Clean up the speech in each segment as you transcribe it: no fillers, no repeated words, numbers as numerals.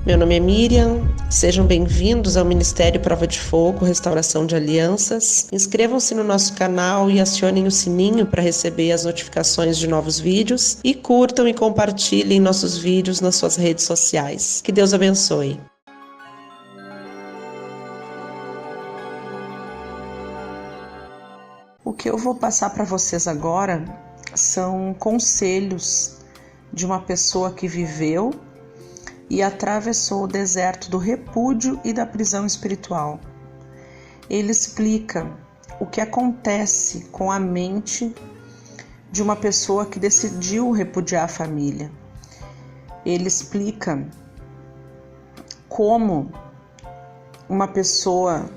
Meu nome é Miriam, sejam bem-vindos ao Ministério Prova de Fogo, Restauração de Alianças. Inscrevam-se no nosso canal e acionem o sininho para receber as notificações de novos vídeos e curtam e compartilhem nossos vídeos nas suas redes sociais. Que Deus abençoe. O que eu vou passar para vocês agora são conselhos de uma pessoa que viveu e atravessou o deserto do repúdio e da prisão espiritual. Ele explica o que acontece com a mente de uma pessoa que decidiu repudiar a família. Ele explica como uma pessoa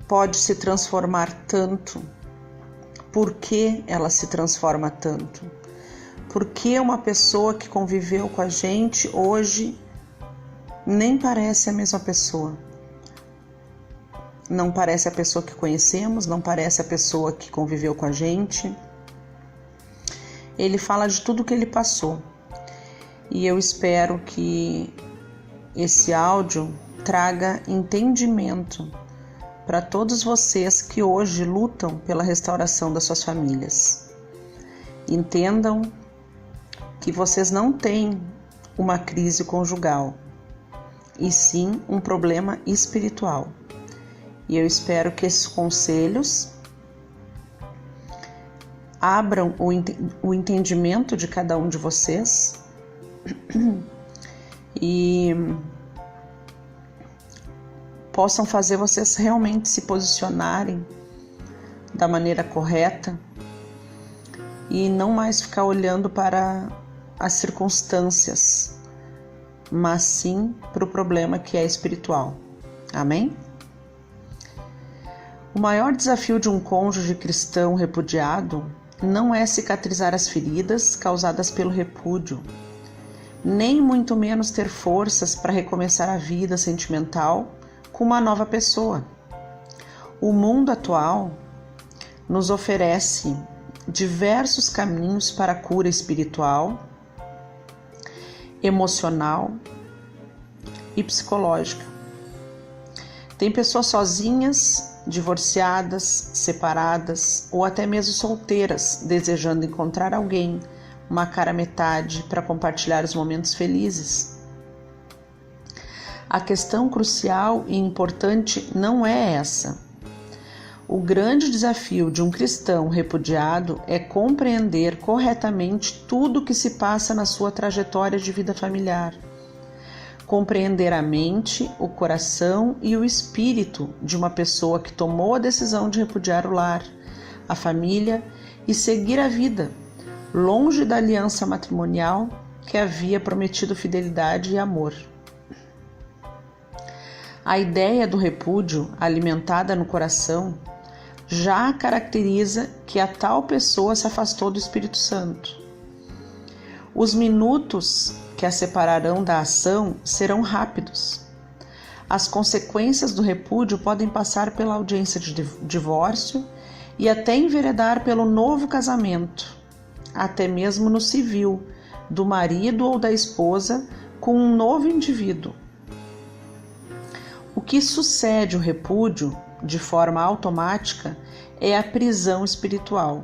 pode se transformar tanto, por que ela se transforma tanto. Porque uma pessoa que conviveu com a gente hoje nem parece a mesma pessoa. Não parece a pessoa que conhecemos, não parece a pessoa que conviveu com a gente. Ele fala de tudo que ele passou. E eu espero que esse áudio traga entendimento para todos vocês que hoje lutam pela restauração das suas famílias. Entendam que vocês não têm uma crise conjugal, e sim um problema espiritual. E eu espero que esses conselhos abram o entendimento de cada um de vocês e possam fazer vocês realmente se posicionarem da maneira correta e não mais ficar olhando para as circunstâncias, mas sim para o problema que é espiritual. Amém? O maior desafio de um cônjuge cristão repudiado não é cicatrizar as feridas causadas pelo repúdio, nem muito menos ter forças para recomeçar a vida sentimental com uma nova pessoa. O mundo atual nos oferece diversos caminhos para a cura espiritual, emocional e psicológica. Tem pessoas sozinhas, divorciadas, separadas ou até mesmo solteiras, desejando encontrar alguém, uma cara metade, para compartilhar os momentos felizes. A questão crucial e importante não é essa. O grande desafio de um cristão repudiado é compreender corretamente tudo o que se passa na sua trajetória de vida familiar. Compreender a mente, o coração e o espírito de uma pessoa que tomou a decisão de repudiar o lar, a família e seguir a vida, longe da aliança matrimonial que havia prometido fidelidade e amor. A ideia do repúdio, alimentada no coração, já caracteriza que a tal pessoa se afastou do Espírito Santo. Os minutos que a separarão da ação serão rápidos. As consequências do repúdio podem passar pela audiência de divórcio e até enveredar pelo novo casamento, até mesmo no civil, do marido ou da esposa com um novo indivíduo. O que sucede o repúdio de forma automática é a prisão espiritual,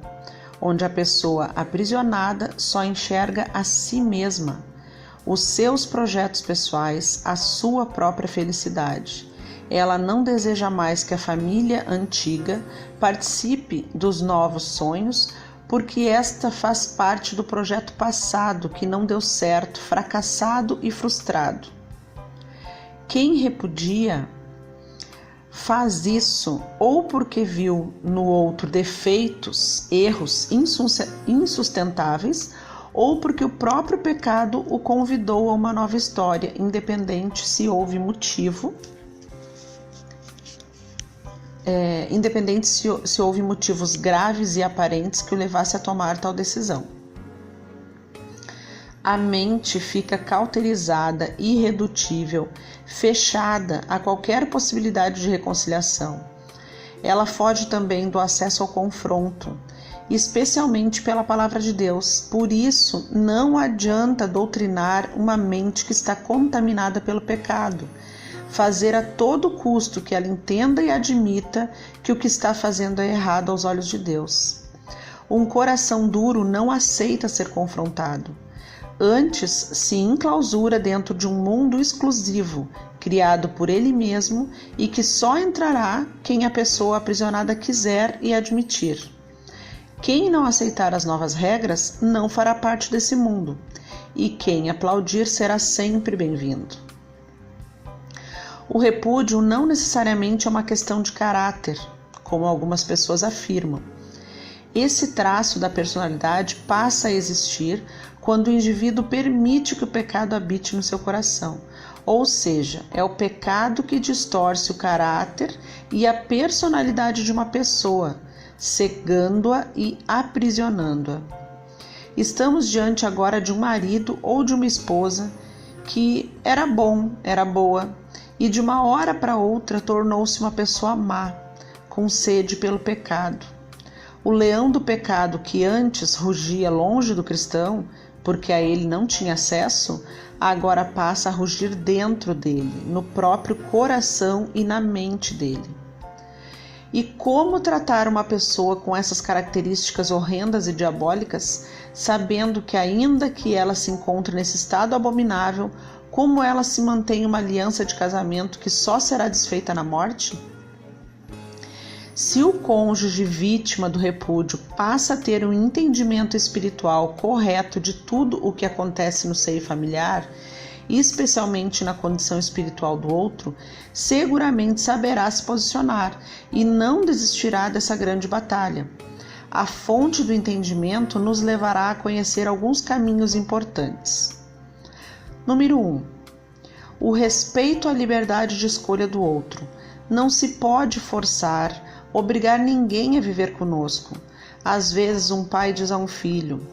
onde a pessoa aprisionada só enxerga a si mesma, os seus projetos pessoais, a sua própria felicidade. Ela não deseja mais que a família antiga participe dos novos sonhos, porque esta faz parte do projeto passado que não deu certo, fracassado e frustrado. Quem repudia faz isso ou porque viu no outro defeitos, erros insustentáveis, ou porque o próprio pecado o convidou a uma nova história, independente se houve motivo, se houve motivos graves e aparentes que o levasse a tomar tal decisão. A mente fica cauterizada, irredutível, fechada a qualquer possibilidade de reconciliação. Ela foge também do acesso ao confronto especialmente pela palavra de Deus. Por isso, não adianta doutrinar uma mente que está contaminada pelo pecado. Fazer a todo custo que ela entenda e admita que o que está fazendo é errado aos olhos de Deus. Um coração duro não aceita ser confrontado. Antes, se enclausura dentro de um mundo exclusivo, criado por ele mesmo e que só entrará quem a pessoa aprisionada quiser e admitir. Quem não aceitar as novas regras não fará parte desse mundo, e quem aplaudir será sempre bem-vindo. O repúdio não necessariamente é uma questão de caráter, como algumas pessoas afirmam. Esse traço da personalidade passa a existir quando o indivíduo permite que o pecado habite no seu coração, ou seja, é o pecado que distorce o caráter e a personalidade de uma pessoa, cegando-a e aprisionando-a. Estamos diante agora de um marido ou de uma esposa que era bom, era boa, e de uma hora para outra tornou-se uma pessoa má, com sede pelo pecado. O leão do pecado que antes rugia longe do cristão, porque a ele não tinha acesso, agora passa a rugir dentro dele, no próprio coração e na mente dele. E como tratar uma pessoa com essas características horrendas e diabólicas, sabendo que ainda que ela se encontre nesse estado abominável, como ela se mantém uma aliança de casamento que só será desfeita na morte? Se o cônjuge vítima do repúdio passa a ter um entendimento espiritual correto de tudo o que acontece no seio familiar, especialmente na condição espiritual do outro, seguramente saberá se posicionar e não desistirá dessa grande batalha. A fonte do entendimento nos levará a conhecer alguns caminhos importantes. Número 1. O respeito à liberdade de escolha do outro. Não se pode forçar, obrigar ninguém a viver conosco. Às vezes um pai diz a um filho,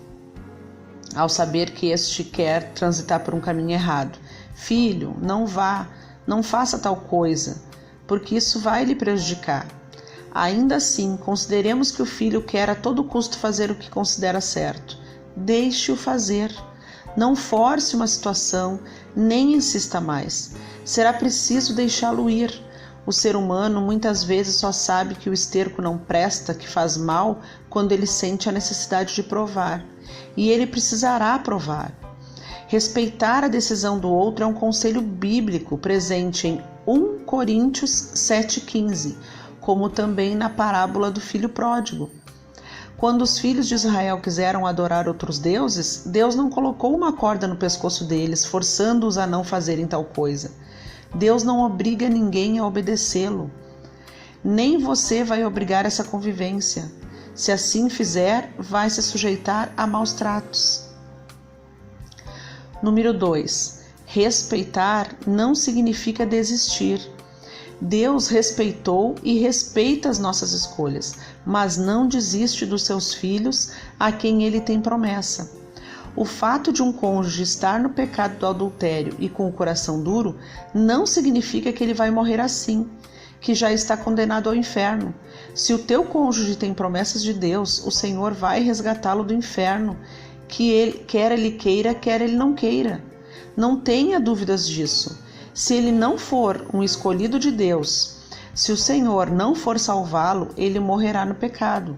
ao saber que este quer transitar por um caminho errado: filho, não vá, não faça tal coisa, porque isso vai lhe prejudicar. Ainda assim, consideremos que o filho quer a todo custo fazer o que considera certo. Deixe-o fazer. Não force uma situação, nem insista mais. Será preciso deixá-lo ir. O ser humano muitas vezes só sabe que o esterco não presta, que faz mal, quando ele sente a necessidade de provar. E ele precisará provar. Respeitar a decisão do outro é um conselho bíblico presente em 1 Coríntios 7,15, como também na parábola do filho pródigo. Quando os filhos de Israel quiseram adorar outros deuses, Deus não colocou uma corda no pescoço deles, forçando-os a não fazerem tal coisa. Deus não obriga ninguém a obedecê-lo. Nem você vai obrigar essa convivência. Se assim fizer, vai se sujeitar a maus tratos. Número 2. Respeitar não significa desistir. Deus respeitou e respeita as nossas escolhas, mas não desiste dos seus filhos a quem ele tem promessa. O fato de um cônjuge estar no pecado do adultério e com o coração duro não significa que ele vai morrer assim, que já está condenado ao inferno. Se o teu cônjuge tem promessas de Deus, o Senhor vai resgatá-lo do inferno, que ele, quer ele queira, quer ele não queira. Não tenha dúvidas disso. Se ele não for um escolhido de Deus, se o Senhor não for salvá-lo, ele morrerá no pecado.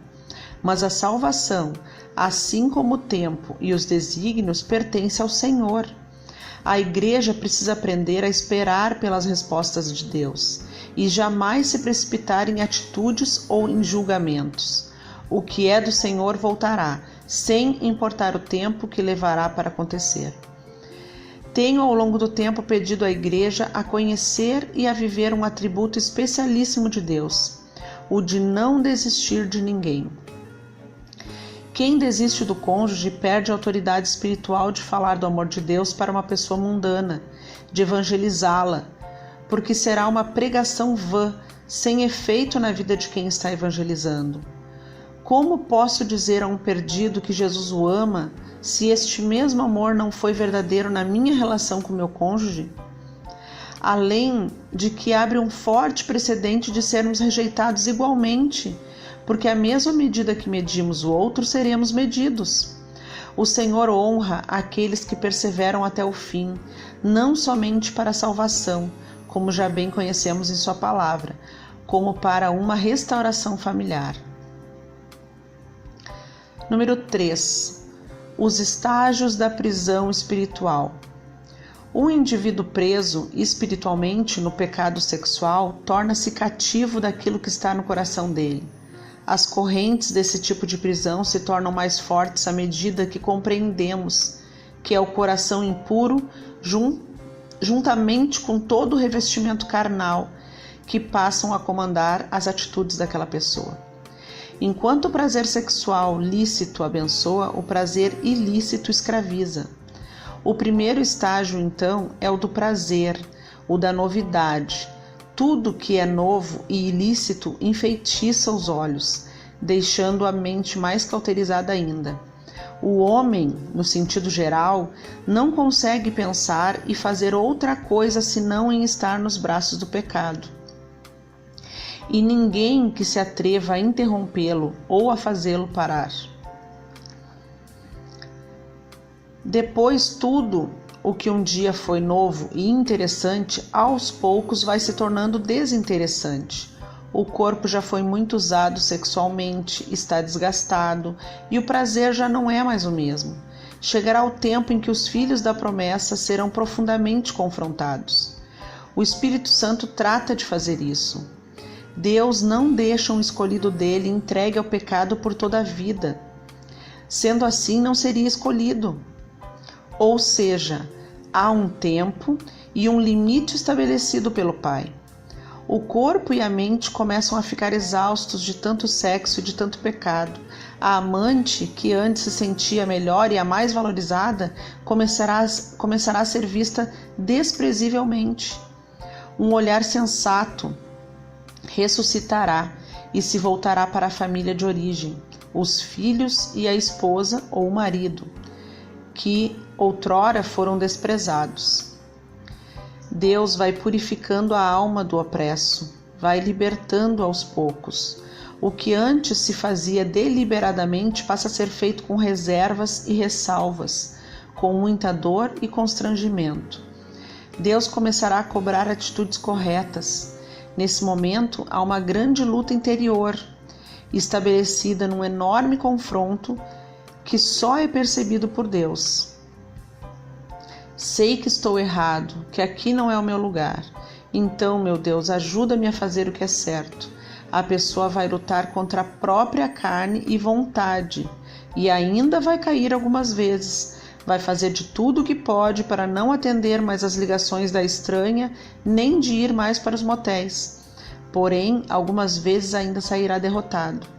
Mas a salvação, assim como o tempo e os desígnios, pertence ao Senhor. A igreja precisa aprender a esperar pelas respostas de Deus e jamais se precipitar em atitudes ou em julgamentos. O que é do Senhor voltará, sem importar o tempo que levará para acontecer. Tenho ao longo do tempo pedido à igreja a conhecer e a viver um atributo especialíssimo de Deus, o de não desistir de ninguém. Quem desiste do cônjuge perde a autoridade espiritual de falar do amor de Deus para uma pessoa mundana, de evangelizá-la, porque será uma pregação vã, sem efeito na vida de quem está evangelizando. Como posso dizer a um perdido que Jesus o ama, se este mesmo amor não foi verdadeiro na minha relação com meu cônjuge? Além de que abre um forte precedente de sermos rejeitados igualmente, porque à mesma medida que medimos o outro, seremos medidos. O Senhor honra aqueles que perseveram até o fim, não somente para a salvação, como já bem conhecemos em sua palavra, como para uma restauração familiar. Número 3. Os estágios da prisão espiritual. Um indivíduo preso espiritualmente no pecado sexual torna-se cativo daquilo que está no coração dele. As correntes desse tipo de prisão se tornam mais fortes à medida que compreendemos que é o coração impuro, juntamente com todo o revestimento carnal, que passam a comandar as atitudes daquela pessoa. Enquanto o prazer sexual lícito abençoa, o prazer ilícito escraviza. O primeiro estágio, então, é o do prazer, o da novidade. Tudo que é novo e ilícito enfeitiça os olhos, deixando a mente mais cauterizada ainda. O homem, no sentido geral, não consegue pensar e fazer outra coisa senão em estar nos braços do pecado. E ninguém que se atreva a interrompê-lo ou a fazê-lo parar. Depois, tudo o que um dia foi novo e interessante, aos poucos vai se tornando desinteressante. O corpo já foi muito usado sexualmente, está desgastado e o prazer já não é mais o mesmo. Chegará o tempo em que os filhos da promessa serão profundamente confrontados. O Espírito Santo trata de fazer isso. Deus não deixa um escolhido dele entregue ao pecado por toda a vida. Sendo assim, não seria escolhido. Ou seja, há um tempo e um limite estabelecido pelo Pai. O corpo e a mente começam a ficar exaustos de tanto sexo e de tanto pecado. A amante, que antes se sentia melhor e a mais valorizada, começará a ser vista desprezivelmente. Um olhar sensato ressuscitará e se voltará para a família de origem, os filhos e a esposa ou o marido, que outrora foram desprezados. Deus vai purificando a alma do opresso, vai libertando aos poucos. O que antes se fazia deliberadamente passa a ser feito com reservas e ressalvas, com muita dor e constrangimento. Deus começará a cobrar atitudes corretas. Nesse momento, há uma grande luta interior, estabelecida num enorme confronto que só é percebido por Deus. Sei que estou errado, que aqui não é o meu lugar. Então, meu Deus, ajuda-me a fazer o que é certo. A pessoa vai lutar contra a própria carne e vontade, e ainda vai cair algumas vezes. Vai fazer de tudo o que pode para não atender mais as ligações da estranha, nem de ir mais para os motéis. Porém, algumas vezes ainda sairá derrotado.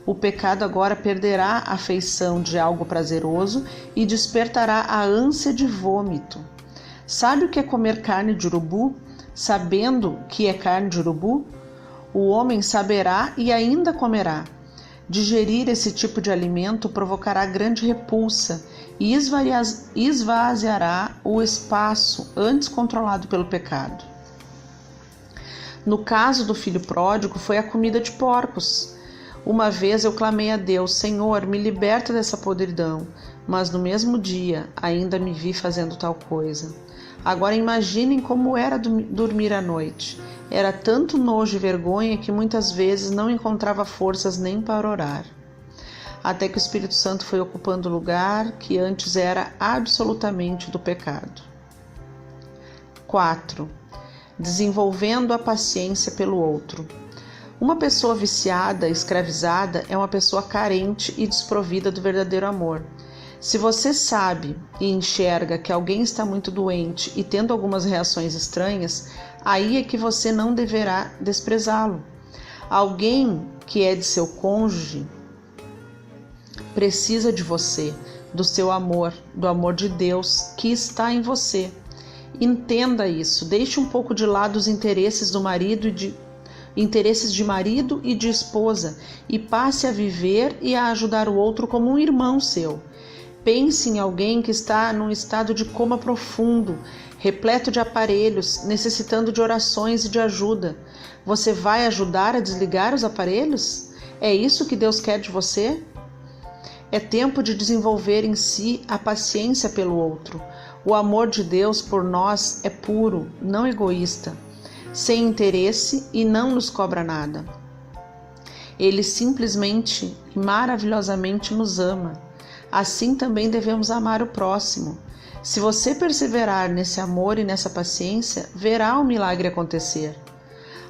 O pecado agora perderá a feição de algo prazeroso e despertará a ânsia de vômito. Sabe o que é comer carne de urubu? Sabendo que é carne de urubu, o homem saberá e ainda comerá. Digerir esse tipo de alimento provocará grande repulsa e esvaziará o espaço antes controlado pelo pecado. No caso do filho pródigo, foi a comida de porcos. Uma vez eu clamei a Deus: Senhor, me liberta dessa podridão, mas no mesmo dia ainda me vi fazendo tal coisa. Agora imaginem como era dormir à noite. Era tanto nojo e vergonha que muitas vezes não encontrava forças nem para orar. Até que o Espírito Santo foi ocupando o lugar que antes era absolutamente do pecado. 4. Desenvolvendo a paciência pelo outro. Uma pessoa viciada, escravizada, é uma pessoa carente e desprovida do verdadeiro amor. Se você sabe e enxerga que alguém está muito doente e tendo algumas reações estranhas, aí é que você não deverá desprezá-lo. Alguém que é de seu cônjuge precisa de você, do seu amor, do amor de Deus que está em você. Entenda isso, deixe um pouco de lado os interesses do marido interesses de marido e de esposa e passe a viver e a ajudar o outro como um irmão seu. Pense em alguém que está num estado de coma profundo, repleto de aparelhos, necessitando de orações e de ajuda. Você vai ajudar a desligar os aparelhos? É isso que Deus quer de você? É tempo de desenvolver em si a paciência pelo outro. O amor de Deus por nós é puro, não egoísta, sem interesse e não nos cobra nada. Ele simplesmente e maravilhosamente nos ama. Assim também devemos amar o próximo. Se você perseverar nesse amor e nessa paciência, verá o milagre acontecer.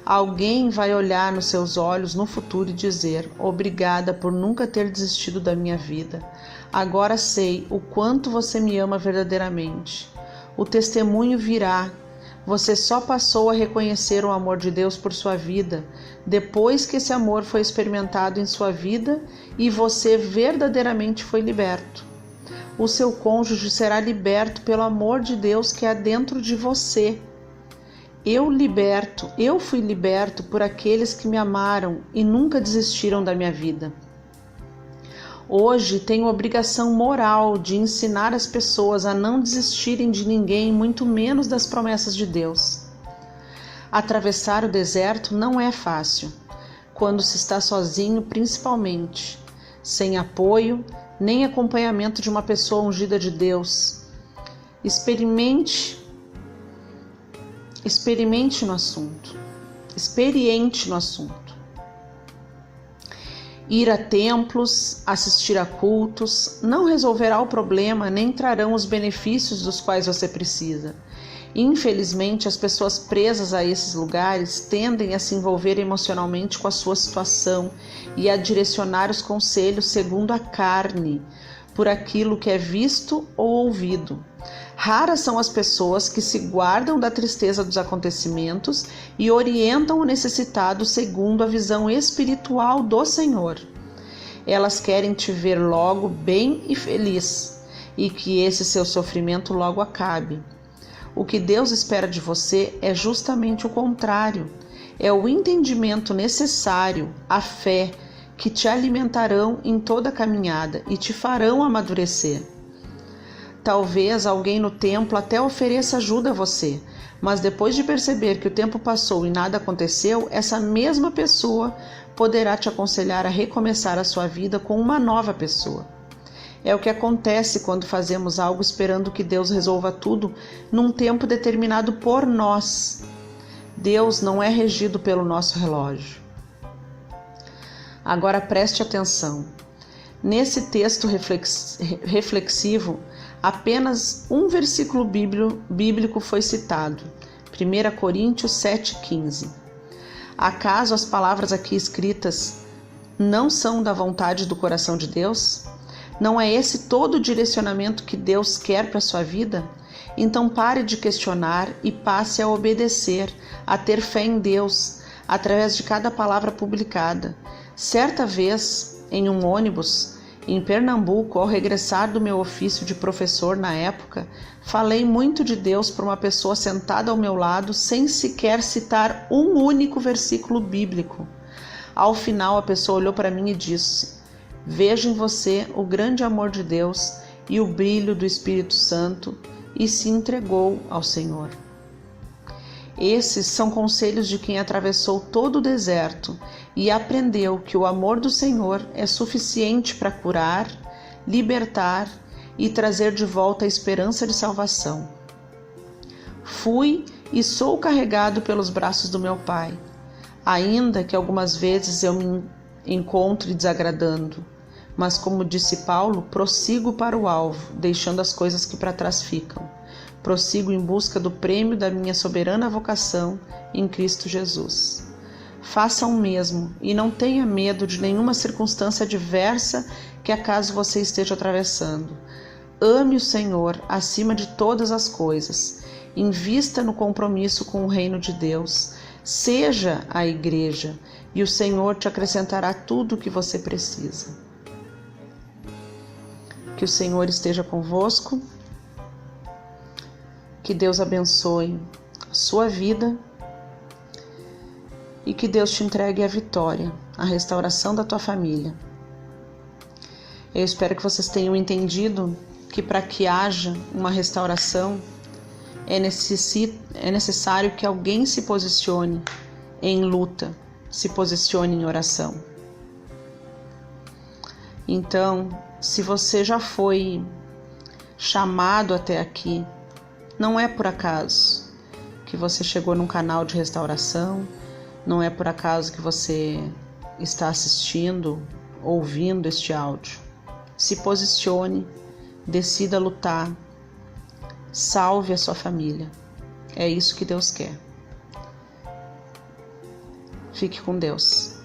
Alguém vai olhar nos seus olhos no futuro e dizer: obrigada por nunca ter desistido da minha vida. Agora sei o quanto você me ama verdadeiramente. O testemunho virá. Você só passou a reconhecer o amor de Deus por sua vida depois que esse amor foi experimentado em sua vida e você verdadeiramente foi liberto. O seu cônjuge será liberto pelo amor de Deus que há dentro de você. Eu fui liberto por aqueles que me amaram e nunca desistiram da minha vida. Hoje tenho a obrigação moral de ensinar as pessoas a não desistirem de ninguém, muito menos das promessas de Deus. Atravessar o deserto não é fácil, quando se está sozinho principalmente, sem apoio nem acompanhamento de uma pessoa ungida de Deus. Experiente no assunto. Experiente no assunto. Ir a templos, assistir a cultos, não resolverá o problema nem trarão os benefícios dos quais você precisa. Infelizmente, as pessoas presas a esses lugares tendem a se envolver emocionalmente com a sua situação e a direcionar os conselhos segundo a carne, por aquilo que é visto ou ouvido. Raras são as pessoas que se guardam da tristeza dos acontecimentos e orientam o necessitado segundo a visão espiritual do Senhor. Elas querem te ver logo bem e feliz, e que esse seu sofrimento logo acabe. O que Deus espera de você é justamente o contrário. É o entendimento necessário, a fé, que te alimentarão em toda a caminhada e te farão amadurecer. Talvez alguém no templo até ofereça ajuda a você, mas depois de perceber que o tempo passou e nada aconteceu, essa mesma pessoa poderá te aconselhar a recomeçar a sua vida com uma nova pessoa. É o que acontece quando fazemos algo esperando que Deus resolva tudo num tempo determinado por nós. Deus não é regido pelo nosso relógio. Agora preste atenção. Nesse texto reflexivo, apenas um versículo bíblico foi citado, 1 Coríntios 7,15. Acaso as palavras aqui escritas não são da vontade do coração de Deus? Não é esse todo o direcionamento que Deus quer para a sua vida? Então pare de questionar e passe a obedecer, a ter fé em Deus, através de cada palavra publicada. Certa vez, em um ônibus, em Pernambuco, ao regressar do meu ofício de professor na época, falei muito de Deus para uma pessoa sentada ao meu lado sem sequer citar um único versículo bíblico. Ao final, a pessoa olhou para mim e disse: "Vejo em você o grande amor de Deus e o brilho do Espírito Santo", e se entregou ao Senhor. Esses são conselhos de quem atravessou todo o deserto e aprendeu que o amor do Senhor é suficiente para curar, libertar e trazer de volta a esperança de salvação. Fui e sou carregado pelos braços do meu Pai, ainda que algumas vezes eu me encontre desagradando, mas como disse Paulo, prossigo para o alvo, deixando as coisas que para trás ficam. Prossigo em busca do prêmio da minha soberana vocação em Cristo Jesus. Faça o mesmo e não tenha medo de nenhuma circunstância adversa que acaso você esteja atravessando. Ame o Senhor acima de todas as coisas. Invista no compromisso com o reino de Deus. Seja a igreja e o Senhor te acrescentará tudo o que você precisa. Que o Senhor esteja convosco. Que Deus abençoe a sua vida e que Deus te entregue a vitória, a restauração da tua família. Eu espero que vocês tenham entendido que para que haja uma restauração é necessário que alguém se posicione em luta, se posicione em oração. Então, se você já foi chamado até aqui, não é por acaso que você chegou num canal de restauração, não é por acaso que você está assistindo, ouvindo este áudio. Se posicione, decida lutar, salve a sua família. É isso que Deus quer. Fique com Deus.